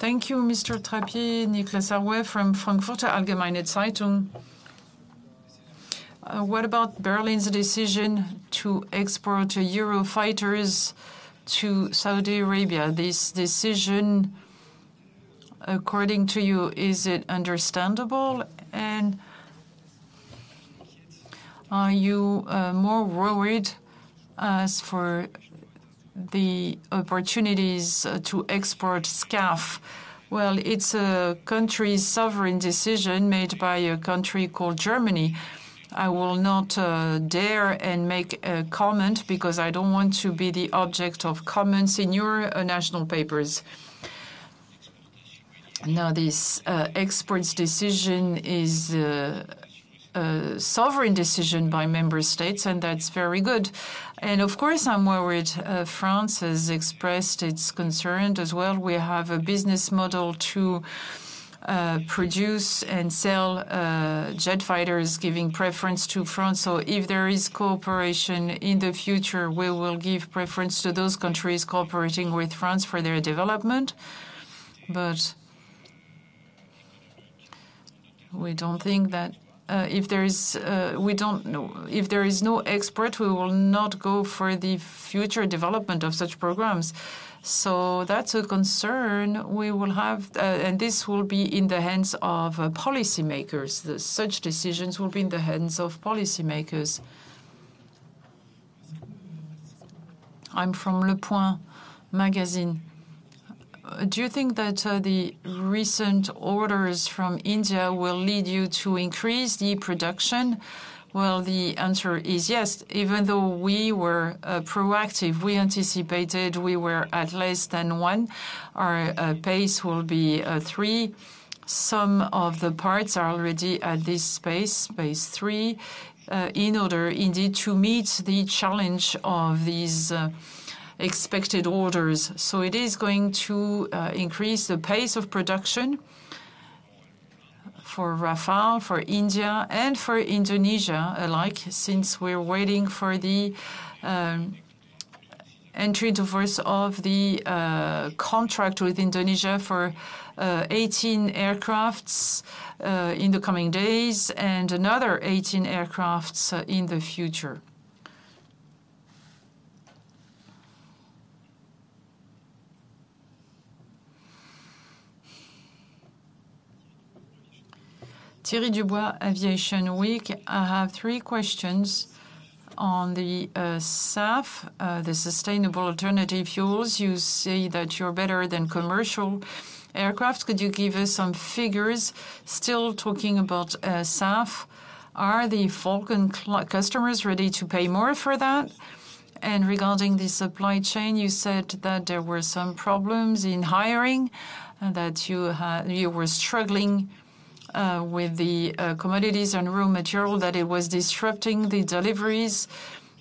Thank you, Mr. Trappier. Niklas Arouet from Frankfurter Allgemeine Zeitung. What about Berlin's decision to export Eurofighters to Saudi Arabia? This decision, according to you, is it understandable? And are you more worried as for the opportunities to export SCAF? Well, it's a country's sovereign decision made by a country called Germany. I will not dare and make a comment because I don't want to be the object of comments in your national papers. Now, this exports decision is a sovereign decision by member states, and that's very good. And of course, I'm worried. France has expressed its concern as well. We have a business model to produce and sell jet fighters, giving preference to France. So if there is cooperation in the future, we will give preference to those countries cooperating with France for their development. But we don't think that if there is no export, we will not go for the future development of such programs. So that's a concern we will have, and this will be in the hands of policymakers. Such decisions will be in the hands of policymakers. I'm from Le Point magazine. Do you think that the recent orders from India will lead you to increase the production? Well, the answer is yes. Even though we were proactive, we anticipated we were at less than 1. Our pace will be 3. Some of the parts are already at this pace 3, in order indeed to meet the challenge of these expected orders. So it is going to increase the pace of production for Rafale, for India, and for Indonesia alike, since we're waiting for the entry into force of the contract with Indonesia for 18 aircrafts in the coming days and another 18 aircrafts in the future. Thierry Dubois, Aviation Week. I have 3 questions on the SAF, the Sustainable Alternative Fuels. You say that you're better than commercial aircraft. Could you give us some figures? Still talking about SAF, are the Falcon customers ready to pay more for that? And regarding the supply chain, you said that there were some problems in hiring, that you were struggling with the commodities and raw material, that it was disrupting the deliveries.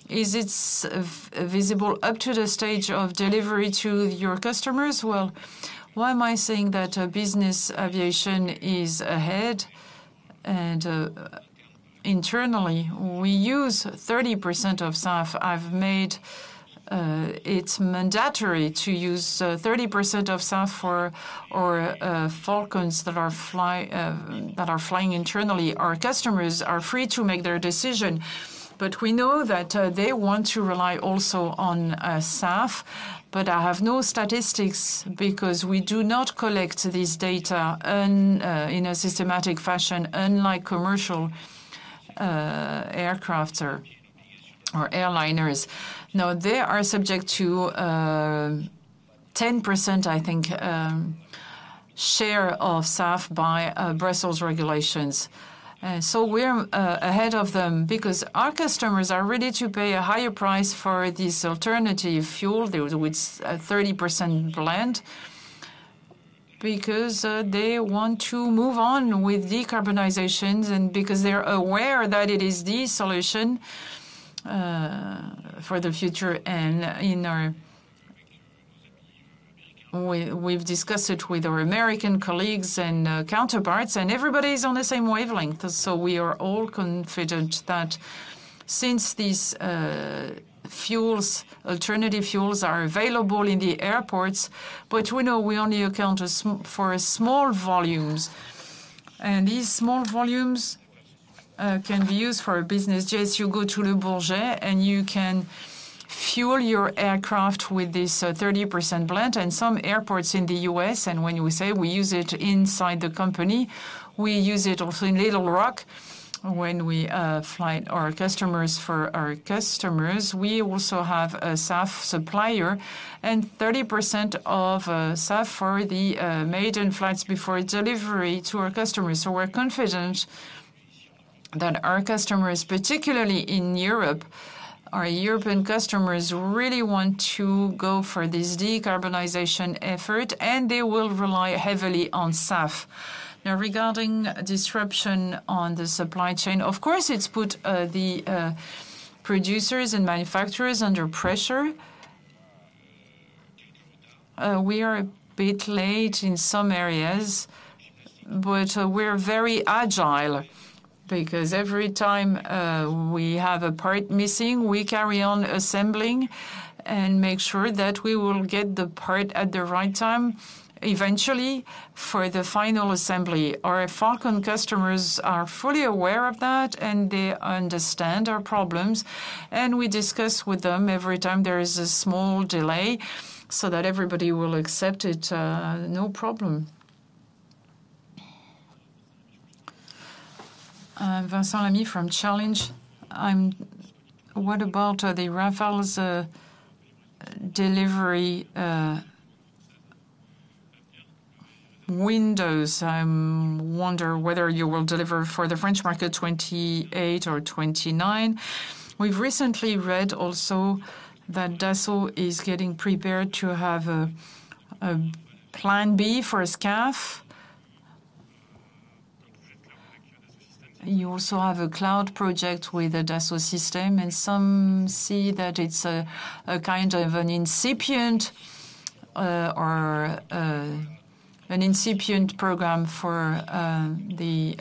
Is it visible up to the stage of delivery to your customers? Well, why am I saying that business aviation is ahead? And internally, we use 30% of SAF. I've made it's mandatory to use 30% of SAF for Falcons that are flying internally. Our customers are free to make their decision, but we know that they want to rely also on SAF. But I have no statistics because we do not collect this data in a systematic fashion, unlike commercial aircraft or airliners. Now, they are subject to 10%, I think, share of SAF by Brussels regulations. So we're ahead of them because our customers are ready to pay a higher price for this alternative fuel with a 30% blend, because they want to move on with decarbonizations and because they're aware that it is the solution for the future. And in our we've discussed it with our American colleagues and counterparts, and everybody is on the same wavelength. So we are all confident that since this fuels, alternative fuels, are available in the airports, but we know we only account for small volumes. And these small volumes can be used for a business jet. You go to Le Bourget and you can fuel your aircraft with this 30% blend. And some airports in the US, and when we say we use it inside the company, we use it also in Little Rock. When we fly our customers for our customers, we also have a SAF supplier and 30% of SAF for the maiden flights before delivery to our customers. So we're confident that our customers, particularly in Europe, our European customers really want to go for this decarbonization effort, and they will rely heavily on SAF. Now, regarding disruption on the supply chain, of course, it's put the producers and manufacturers under pressure. We are a bit late in some areas, but we're very agile, because every time we have a part missing, we carry on assembling and make sure that we will get the part at the right time, eventually, for the final assembly. Our Falcon customers are fully aware of that, and they understand our problems, and we discuss with them every time there is a small delay so that everybody will accept it, no problem. Vincent Lamy from Challenge. What about the Rafale's delivery windows? I wonder whether you will deliver for the French market 28 or 29. We've recently read also that Dassault is getting prepared to have a plan B for SCAF. You also have a cloud project with the Dassault system, and some see that it's a kind of an incipient program for the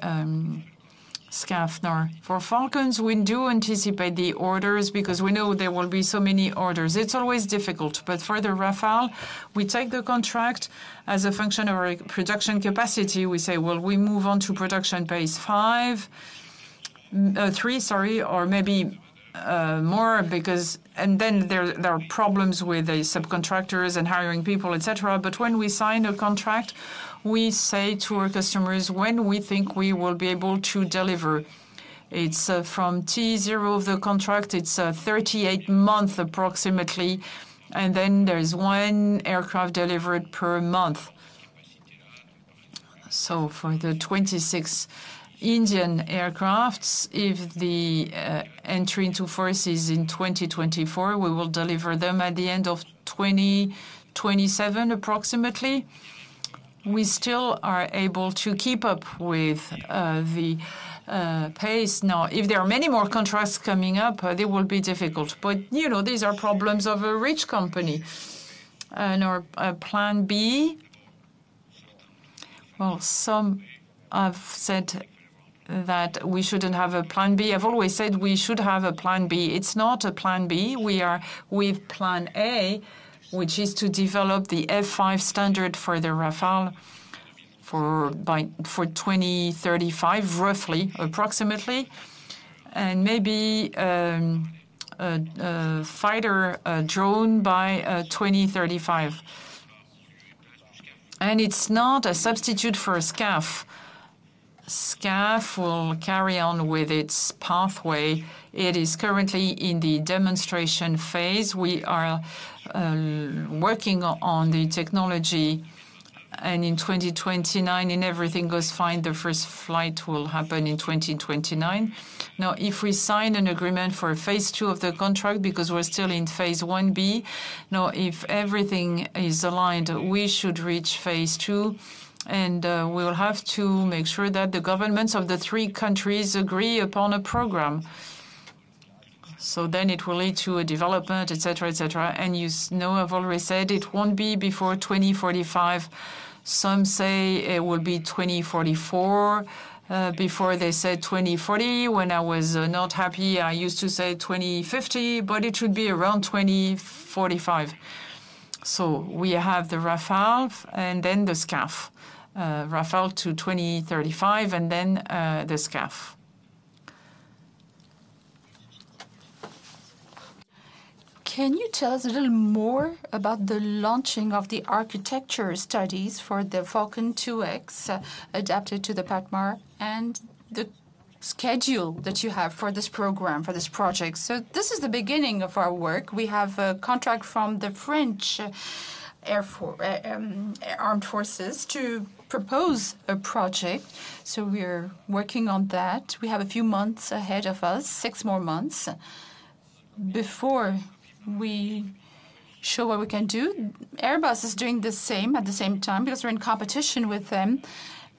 SCAF. Now, for Falcons, we do anticipate the orders because we know there will be so many orders. It's always difficult, but for the Rafale, we take the contract as a function of our production capacity. We say, well, we move on to production base 3, or maybe more, because, and then there are problems with the subcontractors and hiring people, etc. But when we sign a contract, we say to our customers when we think we will be able to deliver. It's from T0 of the contract, it's 38 months approximately, and then there's one aircraft delivered per month. So for the 26 Indian aircrafts, if the entry into force is in 2024, we will deliver them at the end of 2027 approximately. We still are able to keep up with the pace. Now, if there are many more contracts coming up, they will be difficult. But, you know, these are problems of a rich company. And our plan B, well, some have said that we shouldn't have a plan B. I've always said we should have a plan B. It's not a plan B. We are with plan A, which is to develop the F5 standard for the Rafale for 2035, roughly, approximately, and maybe a fighter drone by 2035. And it's not a substitute for SCAF. SCAF will carry on with its pathway. It is currently in the demonstration phase. We are working on the technology, and in 2029, if everything goes fine, the first flight will happen in 2029. Now, if we sign an agreement for phase 2 of the contract, because we're still in phase 1B, now, if everything is aligned, we should reach phase 2. And we will have to make sure that the governments of the 3 countries agree upon a program. So then it will lead to a development, etc., etc. And you know, I've already said it won't be before 2045. Some say it will be 2044. Before they said 2040. When I was not happy, I used to say 2050, but it should be around 2045. So we have the Rafale and then the SCAF. Rafale to 2035 and then the SCAF. Can you tell us a little more about the launching of the architecture studies for the Falcon 2X adapted to the PATMAR and the schedule that you have for this program, for this project? So this is the beginning of our work. We have a contract from the French Armed Forces to propose a project. So we're working on that. We have a few months ahead of us, 6 more months, before we show what we can do. Airbus is doing the same at the same time because we're in competition with them.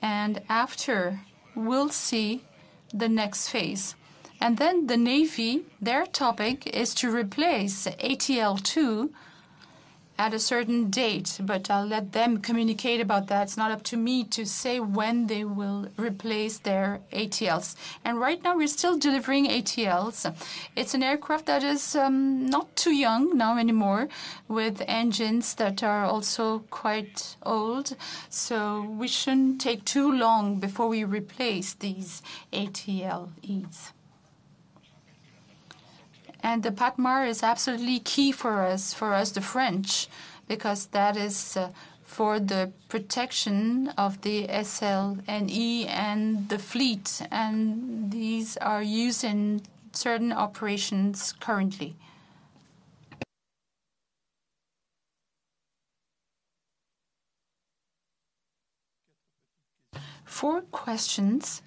And after, we'll see the next phase. And then the Navy, their topic is to replace ATL-2 at a certain date, but I'll let them communicate about that. It's not up to me to say when they will replace their ATLs. And right now, we're still delivering ATLs. It's an aircraft that is not too young now anymore, with engines that are also quite old. So we shouldn't take too long before we replace these ATLEs. And the PATMAR is absolutely key for us, the French, because that is for the protection of the SLNE and the fleet. And these are used in certain operations currently. 4 questions.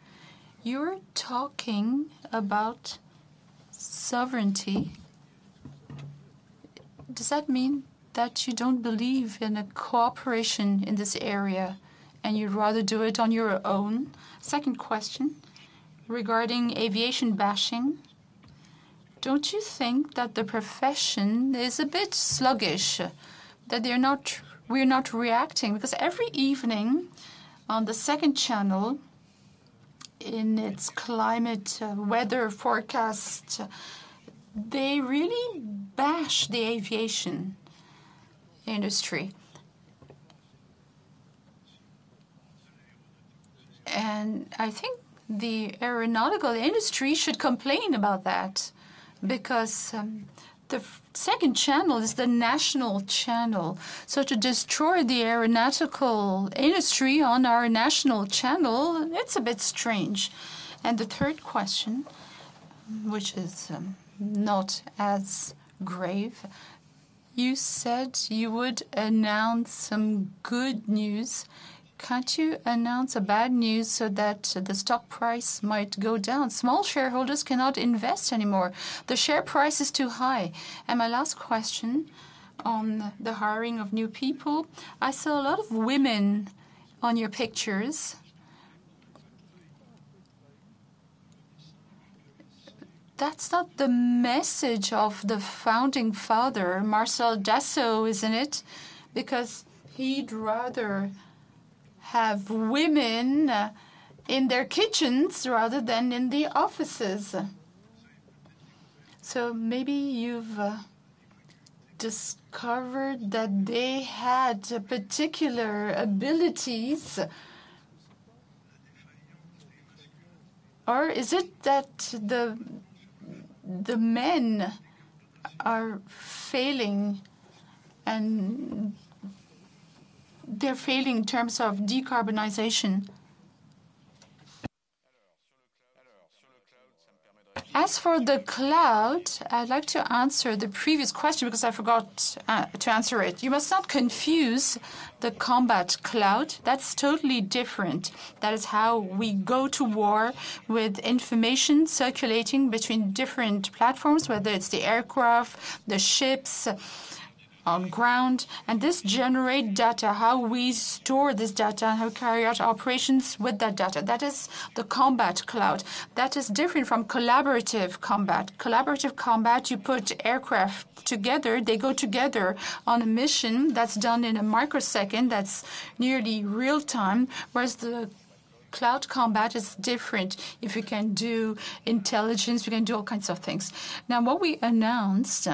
You're talking about sovereignty. Does that mean that you don't believe in a cooperation in this area and you'd rather do it on your own? Second question, regarding aviation bashing. Don't you think that the profession is a bit sluggish, that we're not reacting? Because every evening on the second channel, in its climate weather forecast, they really bash the aviation industry. And I think the aeronautical industry should complain about that, because the second channel is the national channel. So to destroy the aeronautical industry on our national channel, it's a bit strange. And the third question, which is not as grave, you said you would announce some good news. Can't you announce a bad news so that the stock price might go down? Small shareholders cannot invest anymore. The share price is too high. And my last question on the hiring of new people. I saw a lot of women on your pictures. That's not the message of the founding father, Marcel Dassault, isn't it? Because he'd rather have women in their kitchens rather than in the offices. So maybe you've discovered that they had particular abilities. Or is it that the men are failing and they're failing in terms of decarbonization? As for the cloud, I'd like to answer the previous question because I forgot to answer it. You must not confuse the combat cloud. That's totally different. That is how we go to war with information circulating between different platforms, whether it's the aircraft, the ships, on ground, and this generate data, how we store this data, how we carry out operations with that data. That is the combat cloud. That is different from collaborative combat. Collaborative combat, you put aircraft together, they go together on a mission that's done in a microsecond, that's nearly real time, whereas the cloud combat is different. If we can do intelligence, we can do all kinds of things. Now, what we announced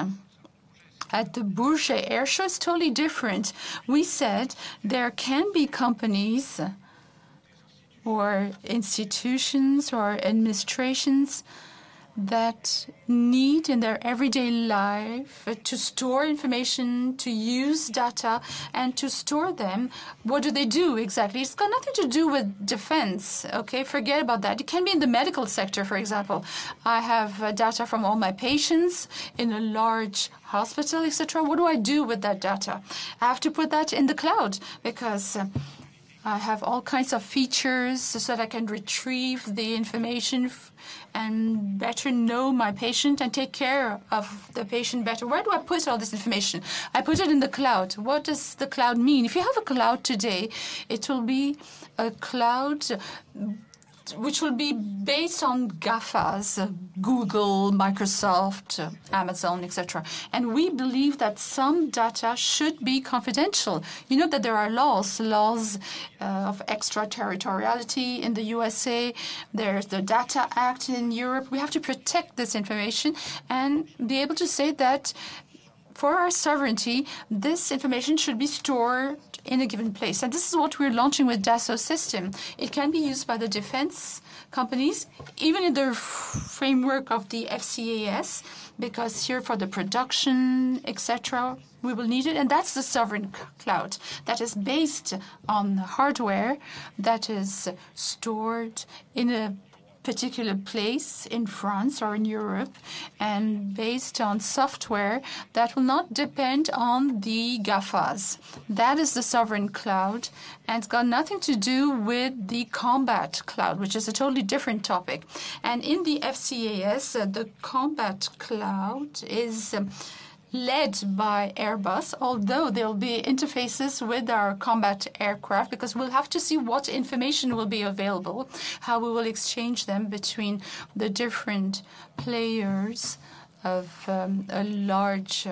at the Bourget Air Show is totally different. We said there can be companies or institutions or administrations that need in their everyday life to store information, to use data, and to store them. What do they do exactly? It's got nothing to do with defense, okay? Forget about that. It can be in the medical sector, for example. I have data from all my patients in a large hospital, etc. What do I do with that data? I have to put that in the cloud because I have all kinds of features so that I can retrieve the information and better know my patient and take care of the patient better. Where do I put all this information? I put it in the cloud. What does the cloud mean? If you have a cloud today, it will be a cloud which will be based on GAFAs, Google, Microsoft, Amazon, etc. And we believe that some data should be confidential. You know that there are laws of extraterritoriality in the USA. There's the Data Act in Europe. We have to protect this information and be able to say that for our sovereignty, this information should be stored in a given place. And this is what we're launching with Dassault Systèmes. It can be used by the defense companies, even in the framework of the FCAS, because here for the production, etc., we will need it. And that's the sovereign cloud that is based on hardware that is stored in a particular place in France or in Europe and based on software that will not depend on the GAFAs. That is the sovereign cloud, and it's got nothing to do with the combat cloud, which is a totally different topic. And in the FCAS, the combat cloud is led by Airbus, although there will be interfaces with our combat aircraft, because we'll have to see what information will be available, how we will exchange them between the different players of a large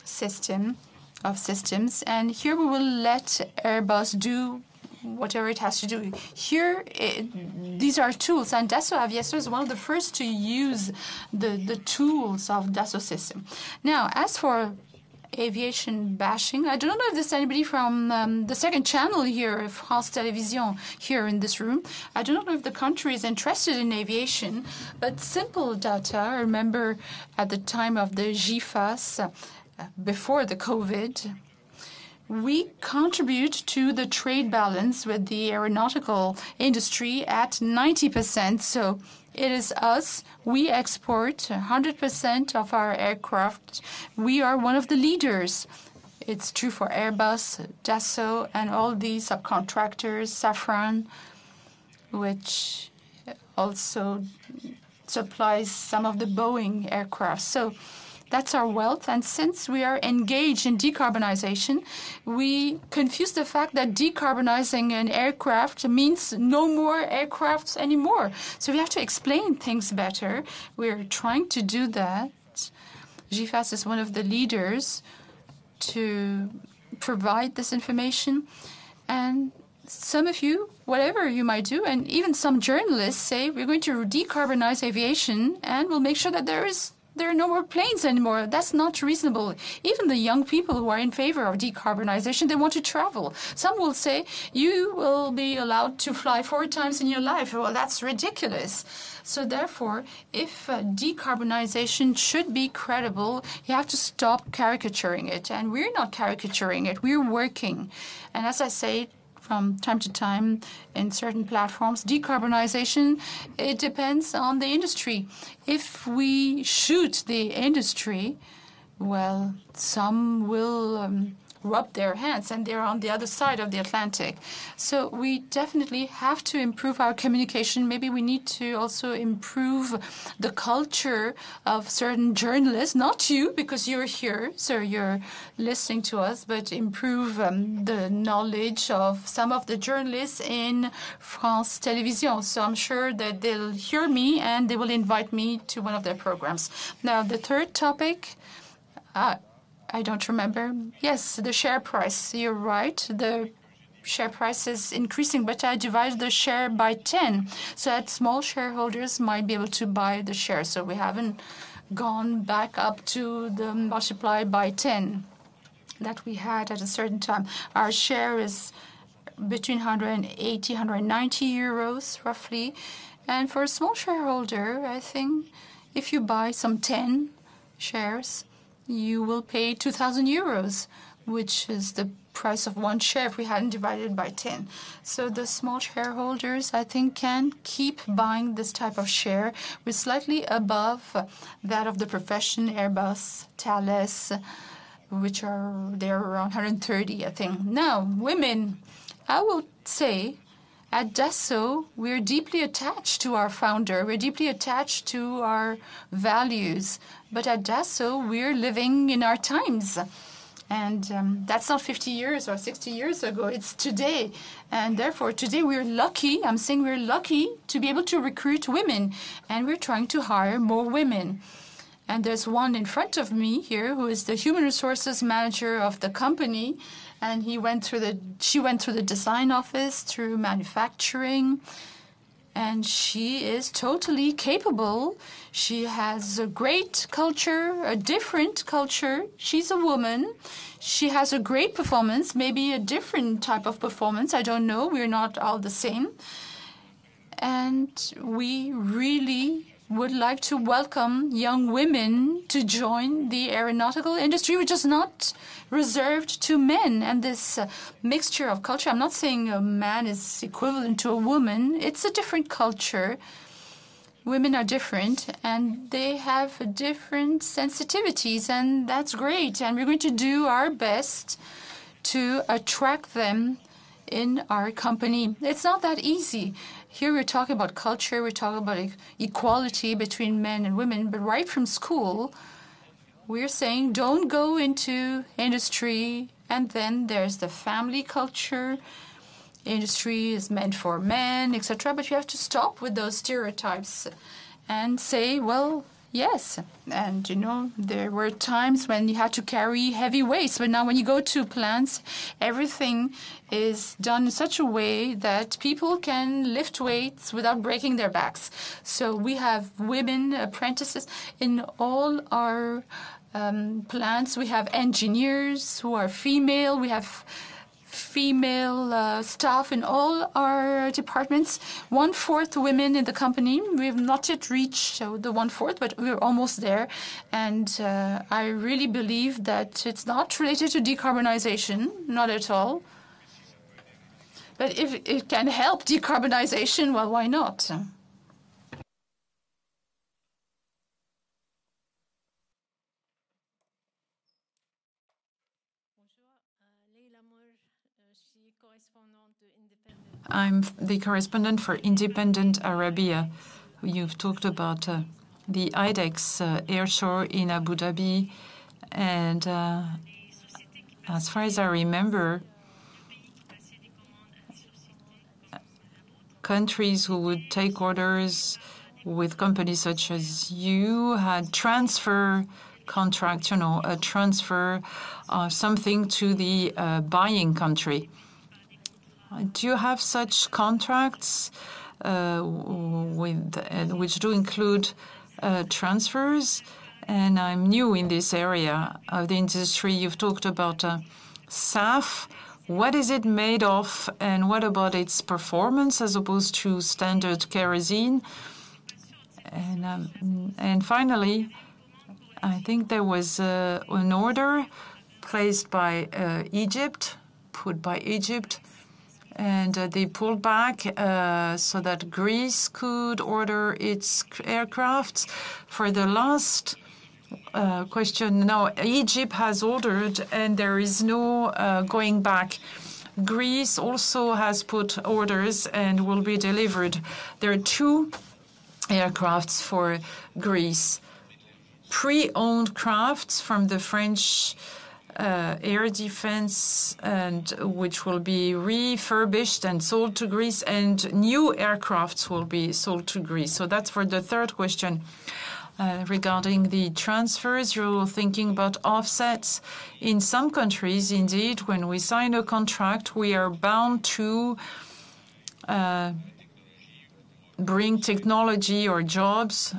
system of systems. And here we will let Airbus do whatever it has to do. Here, these are tools, and Dassault Aviation is one of the first to use the tools of Dassault Systèmes. Now, as for aviation bashing, I don't know if there's anybody from the second channel here, France Télévisions, here in this room. I don't know if the country is interested in aviation, but simple data. I remember at the time of the GIFAS, before the COVID, we contribute to the trade balance with the aeronautical industry at 90%. So it is us. We export 100% of our aircraft. We are one of the leaders. It's true for Airbus, Dassault, and all these subcontractors, Safran, which also supplies some of the Boeing aircraft. So that's our wealth. And since we are engaged in decarbonization, we confuse the fact that decarbonizing an aircraft means no more aircrafts anymore. So we have to explain things better. We're trying to do that. GIFAS is one of the leaders to provide this information. And some of you, whatever you might do, and even some journalists say we're going to decarbonize aviation and we'll make sure that there are no more planes anymore. That's not reasonable. Even the young people who are in favor of decarbonization, they want to travel. Some will say, you will be allowed to fly 4 times in your life. Well, that's ridiculous. So therefore, if decarbonization should be credible, you have to stop caricaturing it. And we're not caricaturing it. We're working. And as I say, from time to time in certain platforms, decarbonization, it depends on the industry. If we shoot the industry, well, some will rub their hands, and they're on the other side of the Atlantic. So we definitely have to improve our communication. Maybe we need to also improve the culture of certain journalists, not you, because you're here, so you're listening to us, but improve the knowledge of some of the journalists in France Télévisions. So I'm sure that they'll hear me and they will invite me to one of their programs. Now, the third topic, I don't remember. Yes, the share price. You're right. The share price is increasing, but I divided the share by 10 so that small shareholders might be able to buy the share. So we haven't gone back up to the multiply by 10 that we had at a certain time. Our share is between 180, 190 euros roughly. And for a small shareholder, I think if you buy some 10 shares, you will pay 2,000 euros, which is the price of one share if we hadn't divided it by 10. So the small shareholders, I think, can keep buying this type of share with slightly above that of the profession, Airbus, Thales, which are they're around 130, I think. Now, women, I will say, at Dassault, we're deeply attached to our founder. We're deeply attached to our values. But at Dassault, we're living in our times. And that's not 50 years or 60 years ago. It's today. And therefore, today we're lucky. I'm saying we're lucky to be able to recruit women. And we're trying to hire more women. And there's one in front of me here who is the human resources manager of the company. And she went through the design office, through manufacturing. And she is totally capable. She has a great culture, a different culture. She's a woman. She has a great performance, maybe a different type of performance. I don't know. We're not all the same. And we really would like to welcome young women to join the aeronautical industry, which is not reserved to men. And this mixture of culture, I'm not saying a man is equivalent to a woman. It's a different culture. Women are different, and they have different sensitivities, and that's great. And we're going to do our best to attract them in our company. It's not that easy. Here we're talking about culture, we're talking about equality between men and women, but right from school, we're saying don't go into industry, and then there's the family culture. Industry is meant for men, etc. But you have to stop with those stereotypes and say, well, yes. And, there were times when you had to carry heavy weights. But now when you go to plants, everything is done in such a way that people can lift weights without breaking their backs. So we have women apprentices in all our plants. We have engineers who are female. We have female staff in all our departments. 1/4 women in the company. We have not yet reached the 1/4, but we're almost there. And I really believe that it's not related to decarbonization, not at all. But if it can help decarbonization, well, why not? I'm the correspondent for Independent Arabia. You've talked about the IDEX airshow in Abu Dhabi. And as far as I remember, countries who would take orders with companies such as you had transfer contract, a transfer of something to the buying country. Do you have such contracts which do include transfers? And I'm new in this area of the industry. You've talked about SAF. What is it made of, and what about its performance as opposed to standard kerosene? And finally, I think there was an order placed by Egypt, put by Egypt, and they pulled back so that Greece could order its aircraft. For the last question, now Egypt has ordered, and there is no going back. Greece also has put orders and will be delivered. There are 2 aircrafts for Greece, pre-owned crafts from the French air defense, and which will be refurbished and sold to Greece, and new aircrafts will be sold to Greece. So that's for the third question. Regarding the transfers, you're thinking about offsets. In some countries, indeed, when we sign a contract, we are bound to bring technology or jobs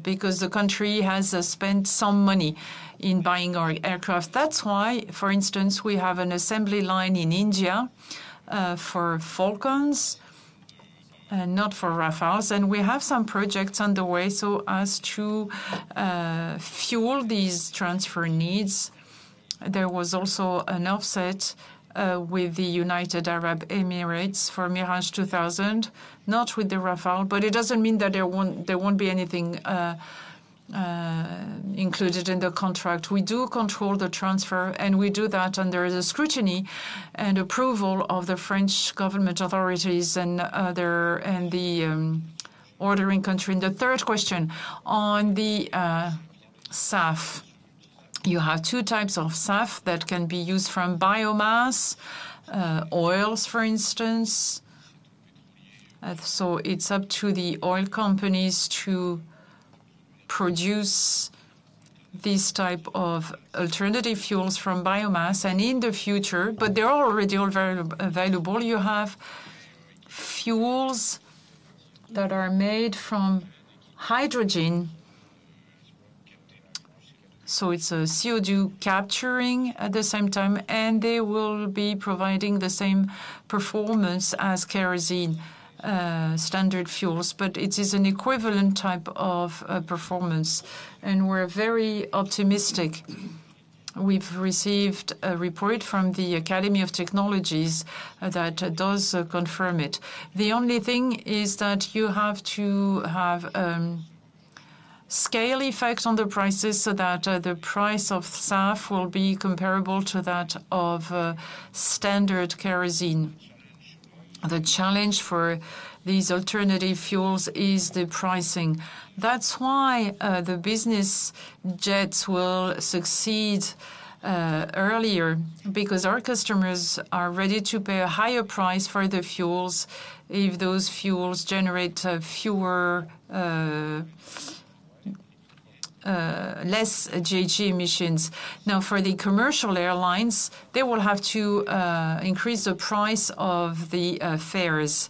because the country has spent some money in buying our aircraft. That's why, for instance, we have an assembly line in India for Falcons, not for Rafales. And we have some projects underway so as to fuel these transfer needs. There was also an offset with the United Arab Emirates for Mirage 2000, not with the Rafale, but it doesn't mean that there won't be anything included in the contract. We do control the transfer, and we do that under the scrutiny and approval of the French government authorities and the ordering country. And the third question on the SAF. You have two types of SAF that can be used from biomass, oils, for instance. So it's up to the oil companies to produce this type of alternative fuels from biomass. And in the future, but they're already all very available, you have fuels that are made from hydrogen. So it's a CO2 capturing at the same time, and they will be providing the same performance as kerosene standard fuels, but it is an equivalent type of performance, and we're very optimistic. We've received a report from the Academy of Technologies that does confirm it. The only thing is that you have to have scale effect on the prices so that the price of SAF will be comparable to that of standard kerosene. The challenge for these alternative fuels is the pricing. That's why the business jets will succeed earlier, because our customers are ready to pay a higher price for the fuels if those fuels generate fewer less GHG emissions. Now, for the commercial airlines, they will have to increase the price of the fares.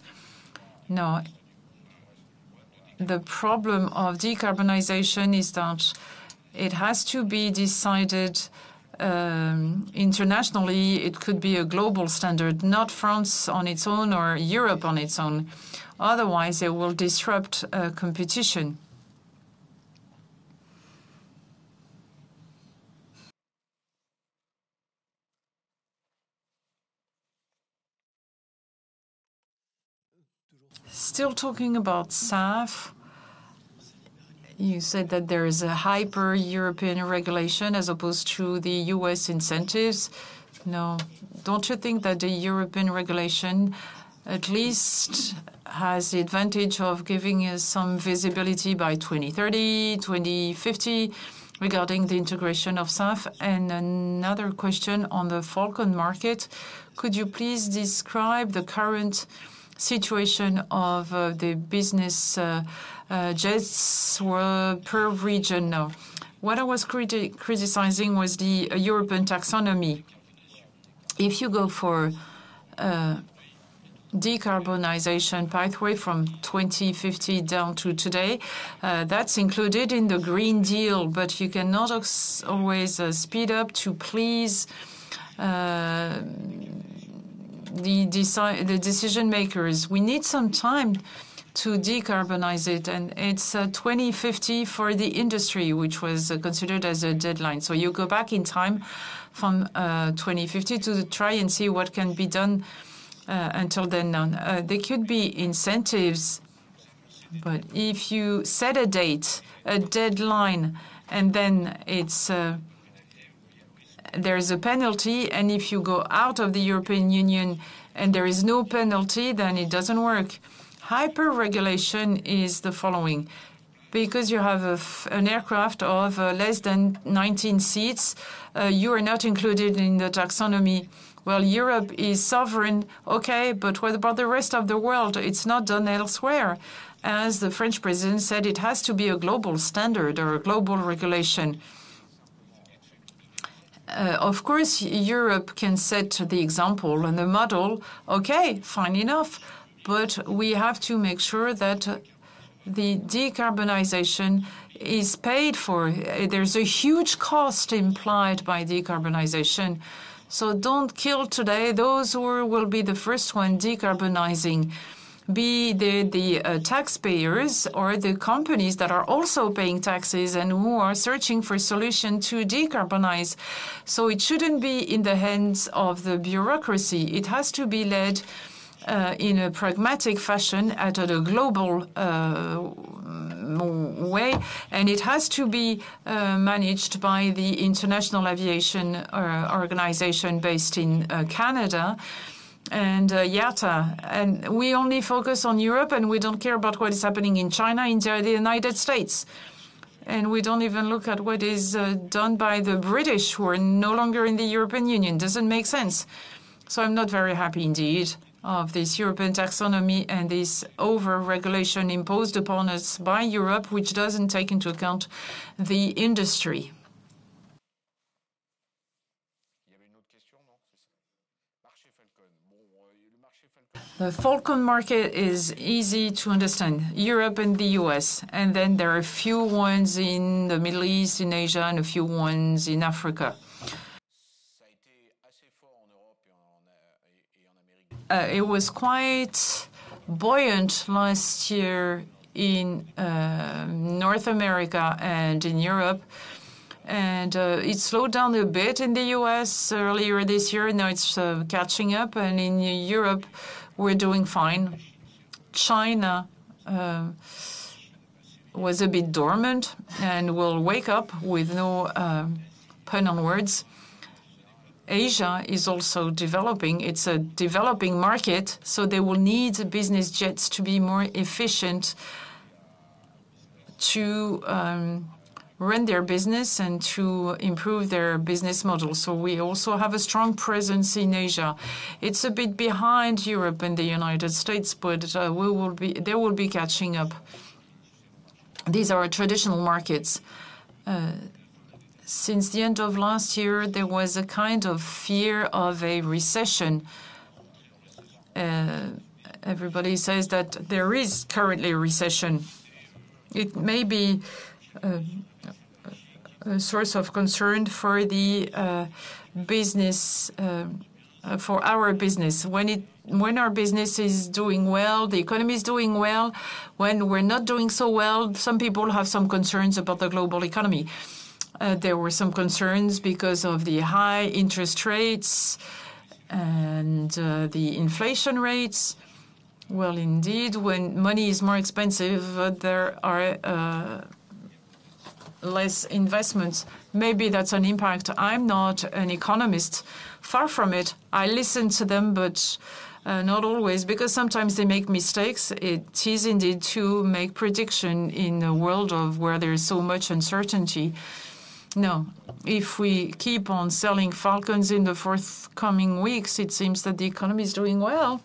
Now, the problem of decarbonization is that it has to be decided internationally. It could be a global standard, not France on its own or Europe on its own. Otherwise, it will disrupt competition. Still talking about SAF, you said that there is a hyper-European regulation as opposed to the US incentives. No, don't you think that the European regulation at least has the advantage of giving us some visibility by 2030, 2050 regarding the integration of SAF? And another question on the Falcon market. Could you please describe the current situation of the business jets per region now? What I was criticizing was the European taxonomy. If you go for decarbonization pathway from 2050 down to today, that's included in the Green Deal, but you cannot always speed up to please the decision makers. We need some time to decarbonize it, and it's 2050 for the industry, which was considered as a deadline. So you go back in time from 2050 to try and see what can be done until then. There could be incentives, but if you set a date, a deadline, and then there's a penalty, and if you go out of the European Union and there is no penalty, then it doesn't work. Hyper-regulation is the following. Because you have an aircraft of less than 19 seats, you are not included in the taxonomy. Well, Europe is sovereign, okay, but what about the rest of the world? It's not done elsewhere. as the French president said, it has to be a global standard or a global regulation. Of course, Europe can set the example and the model. Okay, fine enough. But we have to make sure that the decarbonization is paid for. There's a huge cost implied by decarbonization. So don't kill today those who will be the first one decarbonizing, be they the taxpayers or the companies that are also paying taxes and who are searching for solution to decarbonize. So it shouldn't be in the hands of the bureaucracy. It has to be led in a pragmatic fashion at a global way, and it has to be managed by the International Aviation Organization based in Canada and IATA. And we only focus on Europe, and we don't care about what is happening in China, India, the United States. And we don't even look at what is done by the British, who are no longer in the European Union. Doesn't make sense. So I'm not very happy indeed of this European taxonomy and this over-regulation imposed upon us by Europe, which doesn't take into account the industry. The Falcon market is easy to understand, Europe and the US, and then there are a few ones in the Middle East, in Asia, and a few ones in Africa. It was quite buoyant last year in North America and in Europe. And it slowed down a bit in the US earlier this year. Now it's catching up. And in Europe, we're doing fine. China was a bit dormant and will wake up with no pun on words. Asia is also developing. It's a developing market, so they will need business jets to be more efficient to run their business and to improve their business model. So we also have a strong presence in Asia. It's a bit behind Europe and the United States, but they will be catching up. These are traditional markets. Since the end of last year, there was a kind of fear of a recession. Everybody says that there is currently a recession. It may be a source of concern for the business, for our business. When our business is doing well, the economy is doing well. When we're not doing so well, some people have some concerns about the global economy. There were some concerns because of the high interest rates and the inflation rates. Well, indeed, when money is more expensive, there are less investments. Maybe that's an impact. I'm not an economist. Far from it. I listen to them, but not always, because sometimes they make mistakes. It is indeed to make prediction in a world of where there's so much uncertainty. No, if we keep on selling Falcons in the forthcoming weeks, it seems that the economy is doing well.